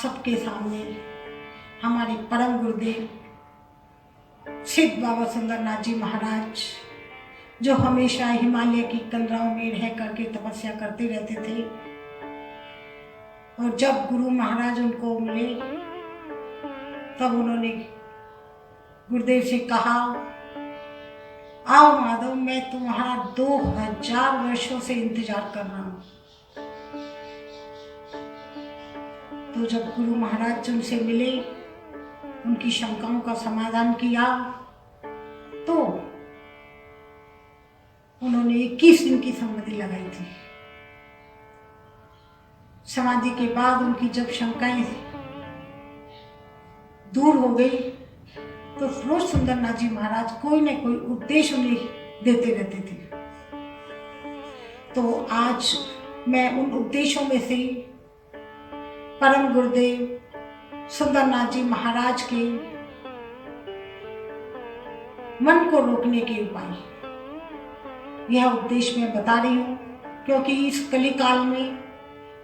सबके सामने हमारे परम गुरुदेव सिद्ध बाबा सुंदरनाथ जी महाराज, जो हमेशा हिमालय की कंदराओं में रह करके तपस्या करते रहते थे, और जब गुरु महाराज उनको मिले तब उन्होंने गुरुदेव से कहा, आओ माधव, मैं तुम्हारा 2000 वर्षों से इंतजार कर रहा हूं। तो जब गुरु महाराज उनसे मिले, उनकी शंकाओं का समाधान किया, तो उन्होंने 21 दिन की समाधि लगाई थी। समाधि के बाद उनकी जब शंकाएं दूर हो गई, तो रोज सुंदरनाथ जी महाराज कोई न कोई उपदेश उन्हें देते रहते थे। तो आज मैं उन उपदेशों में से परम गुरुदेव सुंदरनाथ जी महाराज के मन को रोकने के उपाय, यह उपदेश मैं बता रही हूं, क्योंकि इस कलिकाल में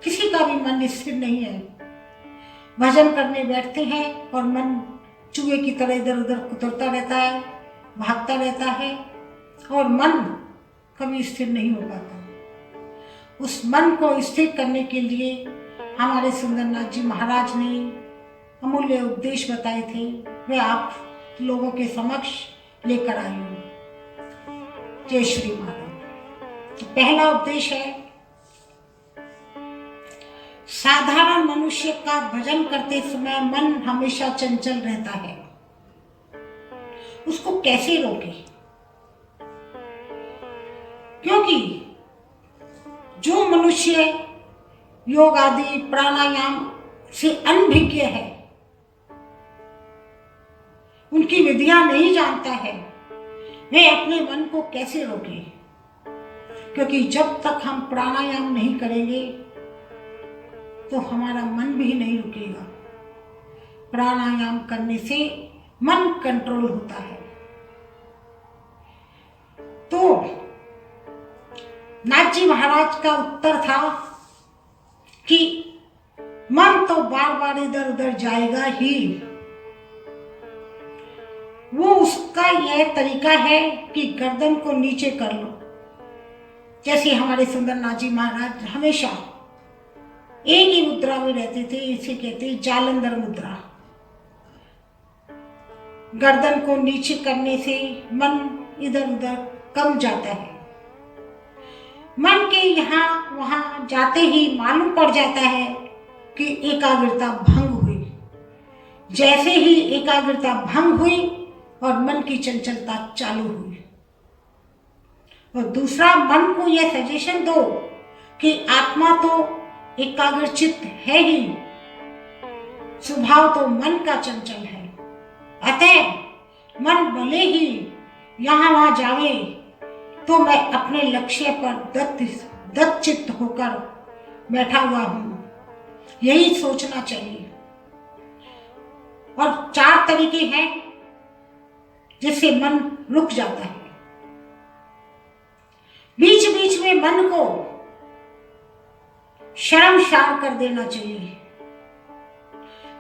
किसी का भी मन स्थिर नहीं है। भजन करने बैठते हैं और मन चूहे की तरह इधर उधर कुतरता रहता है, भागता रहता है, और मन कभी स्थिर नहीं हो पाता। उस मन को स्थिर करने के लिए हमारे सुंदरनाथ जी महाराज ने अमूल्य उपदेश बताए थे, वे आप लोगों के समक्ष लेकर आई हूं। जय श्री माधव। पहला उपदेश है, साधारण मनुष्य का भजन करते समय मन हमेशा चंचल रहता है, उसको कैसे रोके? क्योंकि जो मनुष्य योग आदि प्राणायाम से अनभिज्ञ है, उनकी विधियां नहीं जानता है, वे अपने मन को कैसे रोके? क्योंकि जब तक हम प्राणायाम नहीं करेंगे तो हमारा मन भी नहीं रुकेगा। प्राणायाम करने से मन कंट्रोल होता है। तो नाथ जी महाराज का उत्तर था कि मन तो बार बार इधर उधर जाएगा ही, वो उसका यह तरीका है कि गर्दन को नीचे कर लो। जैसे हमारे सुंदरनाथ जी महाराज हमेशा एक ही मुद्रा में रहते थे, इसे कहते हैं जालंधर मुद्रा। गर्दन को नीचे करने से मन इधर उधर कम जाता है। मन के यहाँ वहां जाते ही मालूम पड़ जाता है कि एकाग्रता भंग हुई। जैसे ही एकाग्रता भंग हुई और मन की चंचलता चालू हुई। और दूसरा, मन को यह सजेशन दो कि आत्मा तो एकाग्रचित्त है ही, स्वभाव तो मन का चंचल है। अतः मन भले ही यहां वहां जावे, तो मैं अपने लक्ष्य पर दत्तचित्त होकर बैठा हुआ हूं, यही सोचना चाहिए। और 4 तरीके हैं जिससे मन रुक जाता है। बीच बीच में मन को शर्मसार कर देना चाहिए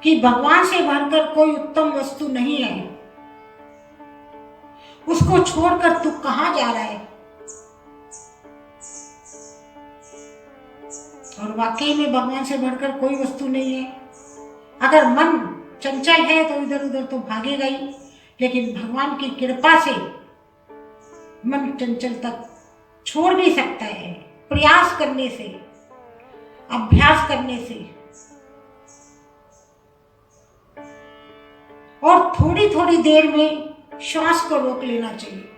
कि भगवान से भरकर कोई उत्तम वस्तु नहीं है, उसको छोड़कर तू कहां जा रहा है। और वाकई में भगवान से भरकर कोई वस्तु नहीं है। अगर मन चंचल है तो इधर उधर तो भागेगा ही, लेकिन भगवान की कृपा से मन चंचलता छोड़ भी सकता है, प्रयास करने से, अभ्यास करने से। और थोड़ी थोड़ी देर में श्वास को रोक लेना चाहिए,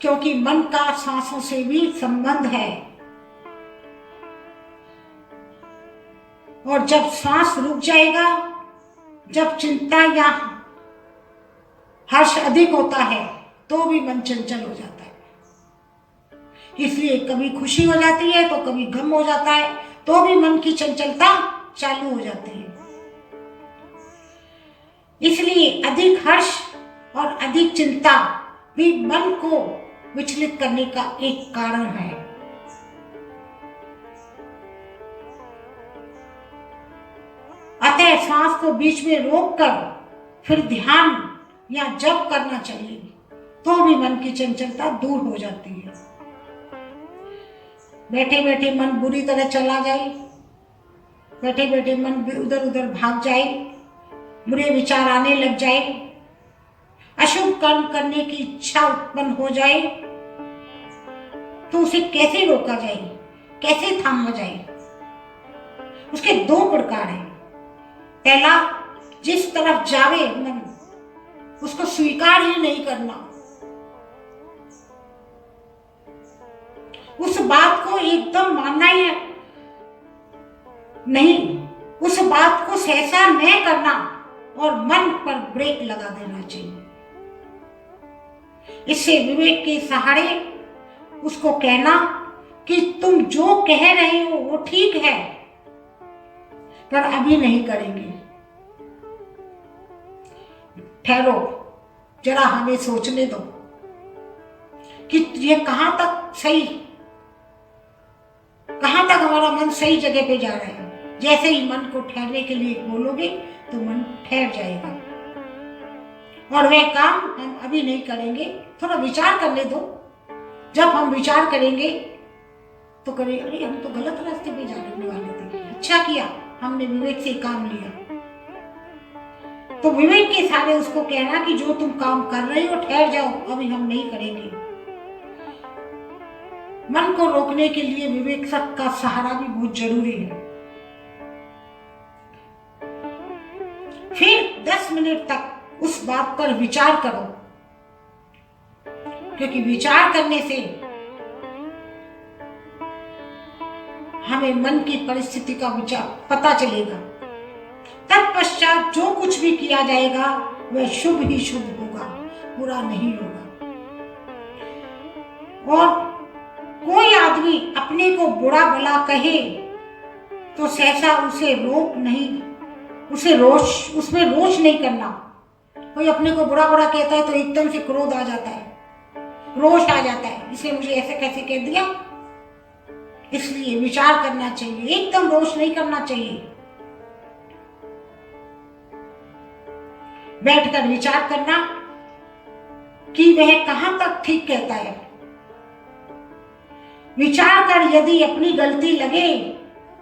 क्योंकि मन का सांसों से भी संबंध है। और जब सांस रुक जाएगा, जब चिंता या हर्ष अधिक होता है, तो भी मन चंचल हो जाता है। इसलिए कभी खुशी हो जाती है तो कभी गम हो जाता है, तो भी मन की चंचलता चालू हो जाती है। इसलिए अधिक हर्ष और अधिक चिंता भी मन को विचलित करने का एक कारण है। सांस को बीच में रोक कर फिर ध्यान या जप करना चाहिए, तो भी मन की चंचलता दूर हो जाती है। बैठे बैठे मन बुरी तरह चला जाए, बैठे बैठे मन उधर उधर भाग जाए, बुरे विचार आने लग जाए, अशुभ कर्म करने की इच्छा उत्पन्न हो जाए, तो उसे कैसे रोका जाए, कैसे थामा जाए? उसके दो प्रकार हैं। पहला, जिस तरफ जावे मन उसको स्वीकार ही नहीं करना, उस बात को एकदम मानना ही नहीं, उस बात को सहसा न करना और मन पर ब्रेक लगा देना चाहिए। इससे विवेक के सहारे उसको कहना कि तुम जो कह रहे हो वो ठीक है, पर अभी नहीं करेंगे, ठहरो, जरा हमें सोचने दो कि ये कहां तक सही, कहां तक हमारा मन सही जगह पे जा रहा है। जैसे ही मन को ठहरने के लिए बोलोगे तो मन ठहर जाएगा, और वह काम हम अभी नहीं करेंगे, थोड़ा विचार करने दो। जब हम विचार करेंगे तो करें, अरे हम तो गलत रास्ते पे जाने वाले थे, अच्छा किया हमने विवेक से काम लिया। तो विवेक के सहारे उसको कहना कि जो तुम काम कर रहे हो ठहर जाओ, अभी हम नहीं करेंगे। मन को रोकने के लिए विवेक का सहारा भी बहुत जरूरी है। फिर 10 मिनट तक उस बात पर विचार करो, क्योंकि विचार करने से हमें मन की परिस्थिति का विचार पता चलेगा। तत्पश्चात जो कुछ भी किया जाएगा वह शुभ ही शुभ होगा, बुरा नहीं होगा। और कोई आदमी अपने को बुरा भला कहे तो सहसा उसे रोक नहीं, उसे रोष, उसमें रोष नहीं करना। कोई अपने को बुरा बुरा कहता है तो एकदम से क्रोध आ जाता है, रोष आ जाता है, इसने मुझे ऐसे कैसे कह दिया। इसलिए विचार करना चाहिए, एकदम रोष नहीं करना चाहिए। बैठकर विचार करना कि वह कहां तक ठीक कहता है। विचार कर यदि अपनी गलती लगे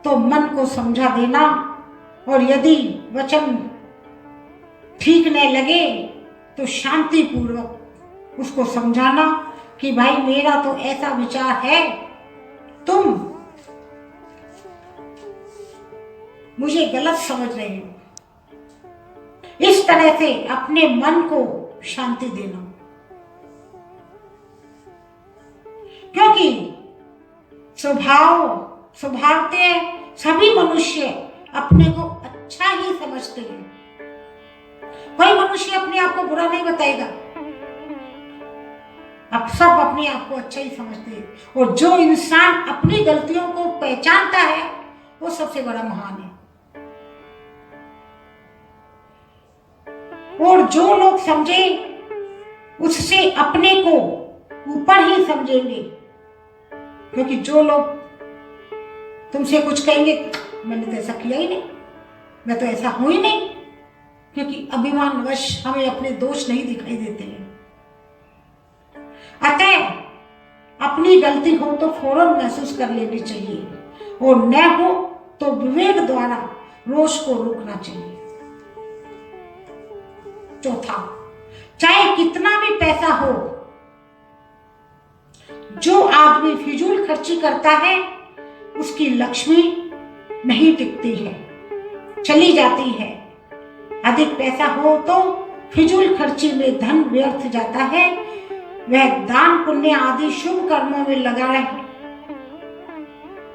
तो मन को समझा देना, और यदि वचन ठीक न लगे तो शांति पूर्वक उसको समझाना कि भाई मेरा तो ऐसा विचार है, तुम मुझे गलत समझ रहे हो। इस तरह से अपने मन को शांति देना, क्योंकि स्वभावते सभी मनुष्य अपने को अच्छा ही समझते हैं। कोई मनुष्य अपने आप को बुरा नहीं बताएगा, अब सब अपने आप को अच्छा ही समझते हैं। और जो इंसान अपनी गलतियों को पहचानता है वो सबसे बड़ा महान है। और जो लोग समझे उससे अपने को ऊपर ही समझेंगे, क्योंकि जो लोग तुमसे कुछ कहेंगे, मैंने तो ऐसा किया ही नहीं, मैं तो ऐसा हूं ही नहीं, क्योंकि अभिमानवश हमें अपने दोष नहीं दिखाई देते हैं। अतः अपनी गलती हो तो फौरन महसूस कर लेनी चाहिए, और न हो तो विवेक द्वारा रोष को रोकना चाहिए। चौथा, चाहे कितना भी पैसा हो, जो आदमी फिजूल खर्ची करता है उसकी लक्ष्मी नहीं टिकती है, चली जाती है। अधिक पैसा हो तो फिजूल खर्ची में धन व्यर्थ जाता है, वह दान पुण्य आदि शुभ कर्मों में लगा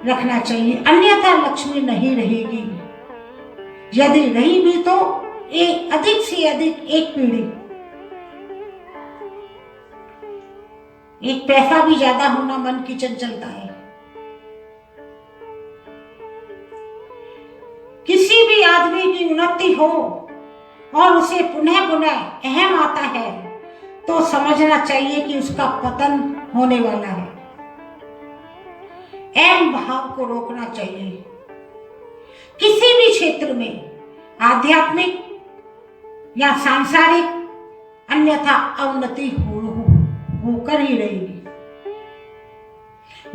रखना चाहिए, अन्यथा लक्ष्मी नहीं रहेगी। यदि रही भी तो अधिक से अधिक एक पीढ़ी, एक पैसा भी ज्यादा होना मन की चंचलता है। किसी भी आदमी की उन्नति हो और उसे पुनः पुनः अहम आता है तो समझना चाहिए कि उसका पतन होने वाला है। अहम भाव को रोकना चाहिए। किसी भी क्षेत्र में आध्यात्मिक या सांसारिक, अन्यथा अवनति होकर ही रहेगी।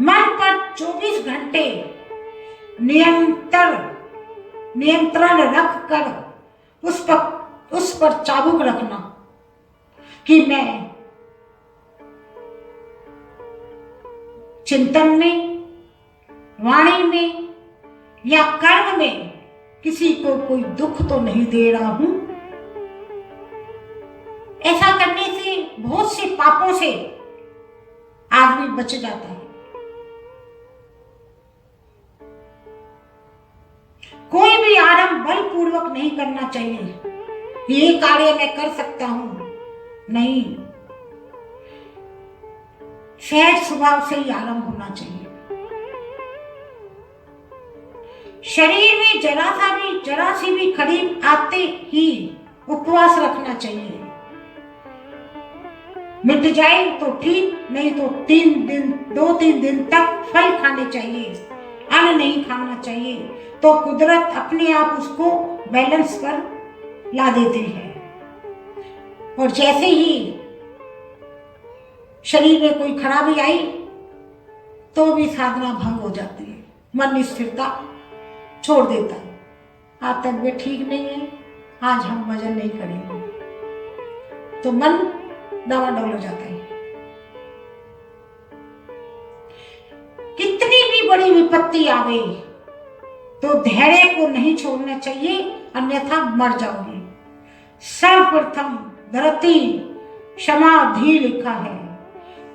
मन पर 24 घंटे नियंत्रण रख कर उस पर चाबुक रखना कि मैं चिंतन में, वाणी में या कर्म में किसी को कोई दुख तो नहीं दे रहा हूं। ऐसा करने से बहुत से पापों से आदमी बच जाता है। कोई भी आरंभ बलपूर्वक नहीं करना चाहिए। ये कार्य मैं कर सकता हूं, नहीं, सहज स्वभाव से ही आरंभ होना चाहिए। शरीर में जरा सी भी खड़ी आते ही उपवास रखना चाहिए। मिट जाए तो ठीक, नहीं तो 2-3 दिन तक फल खाने चाहिए, अन्न नहीं खाना चाहिए। तो कुदरत अपने आप उसको बैलेंस पर ला देती है। और जैसे ही शरीर में कोई खराबी आई तो भी साधना भंग हो जाती है, मन स्थिरता छोड़ देता है। आज तबीयत ठीक नहीं है, आज हम भजन नहीं करेंगे, तो मन डावाडोल हो जाता है। कितनी भी बड़ी विपत्ति आवे तो धैर्य को नहीं छोड़ना चाहिए, अन्यथा मर जाओगे। सर्वप्रथम धरती क्षमा धी लिखा है।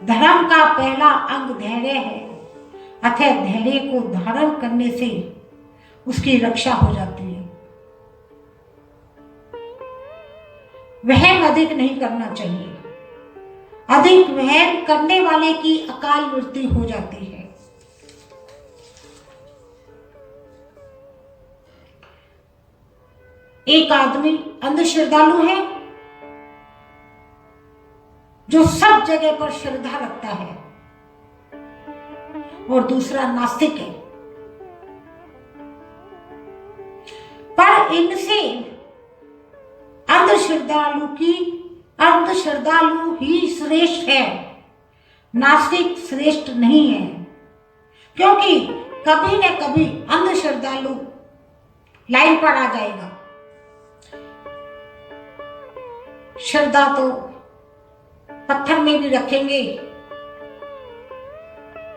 धर्म का पहला अंग धैर्य है, अतः धैर्य को धारण करने से उसकी रक्षा हो जाती है। वहम अधिक नहीं करना चाहिए। अधिक वहम करने वाले की अकाल मृत्यु हो जाती है। एक आदमी अंधश्रद्धालु है जो सब जगह पर श्रद्धा रखता है, और दूसरा नास्तिक है। पर इनसे अंधश्रद्धालु ही श्रेष्ठ है, नास्तिक श्रेष्ठ नहीं है। क्योंकि कभी न कभी अंधश्रद्धालु लाइन पर आ जाएगा। श्रद्धा तो पत्थर में भी रखेंगे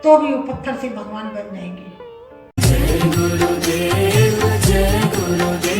तो भी वो पत्थर से भगवान बन जाएंगे। जय गुरुदेव, जय गुरुदेव।